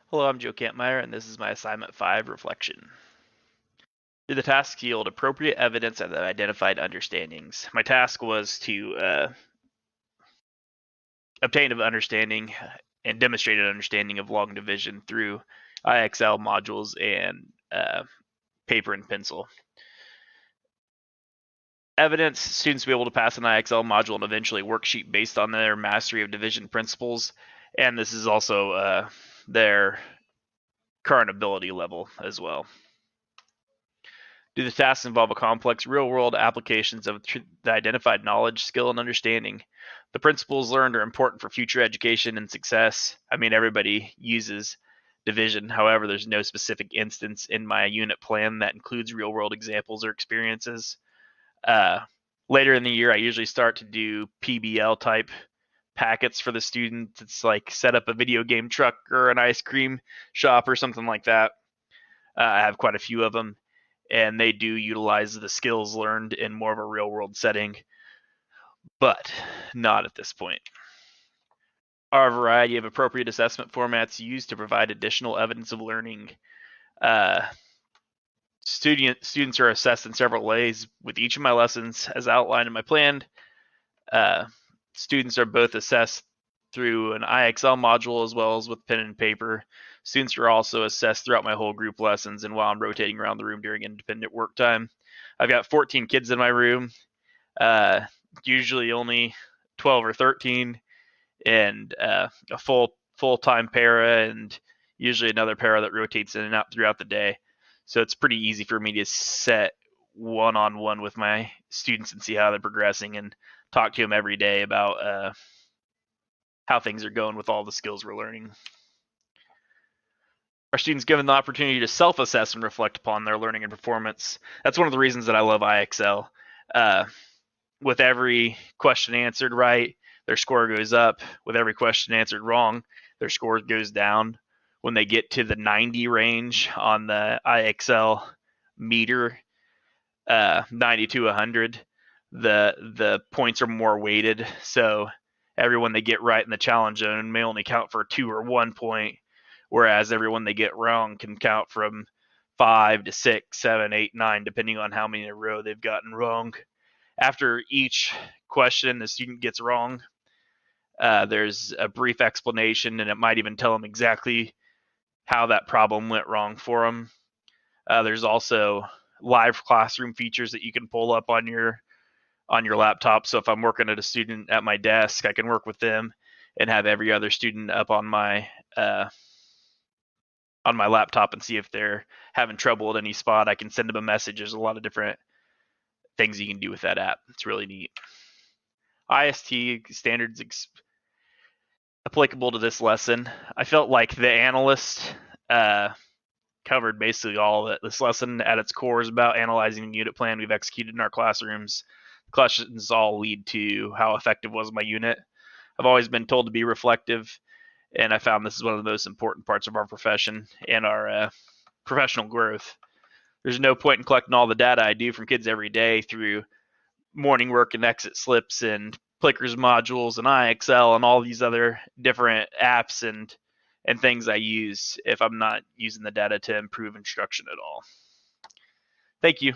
Hello, I'm Joe Kampmeyer, and this is my assignment 5 reflection. Did the task yield appropriate evidence of the identified understandings? My task was to obtain an understanding and demonstrate an understanding of long division through IXL modules and paper and pencil. Evidence students will be able to pass an IXL module and eventually worksheet based on their mastery of division principles, and this is also their current ability level as well. Do the tasks involve a complex real-world applications of the identified knowledge, skill, and understanding? The principles learned are important for future education and success. I mean, everybody uses division. However, there's no specific instance in my unit plan that includes real-world examples or experiences. Uh, Later in the year, I usually start to do PBL type packets for the students. It's like set up a video game truck or an ice cream shop or something like that. I have quite a few of them, and they do utilize the skills learned in more of a real world setting, but not at this point. Are a variety of appropriate assessment formats used to provide additional evidence of learning? Uh, Students are assessed in several ways with each of my lessons as outlined in my plan. Uh, Students are both assessed through an IXL module as well as with pen and paper. Students are also assessed throughout my whole group lessons and while I'm rotating around the room during independent work time. I've got 14 kids in my room, uh, usually only 12 or 13, and a full-time para, and usually another para that rotates in and out throughout the day. So it's pretty easy for me to set one-on-one with my students and see how they're progressing and talk to them every day about how things are going with all the skills we're learning. Are students given the opportunity to self-assess and reflect upon their learning and performance? That's one of the reasons that I love IXL. With every question answered right, their score goes up. With every question answered wrong, their score goes down. When they get to the 90 range on the IXL meter, 90 to 100, the points are more weighted. So everyone they get right in the challenge zone may only count for 2 or 1 point, whereas everyone they get wrong can count from 5 to 6, 7, 8, 9, depending on how many in a row they've gotten wrong. After each question the student gets wrong, there's a brief explanation, and it might even tell them exactly how that problem went wrong for them. There's also live classroom features that you can pull up on your laptop. So if I'm working at a student at my desk, I can work with them and have every other student up on my laptop and see if they're having trouble at any spot. I can send them a message. There's a lot of different things you can do with that app. It's really neat. IST standards applicable to this lesson. I felt like the analyst covered basically all of it. This lesson at its core is about analyzing the unit plan we've executed in our classrooms. The questions all lead to how effective was my unit. I've always been told to be reflective, and I found this is one of the most important parts of our profession and our professional growth. There's no point in collecting all the data I do from kids every day through morning work and exit slips and Plickers modules and IXL and all these other different apps and things I use if I'm not using the data to improve instruction at all. Thank you.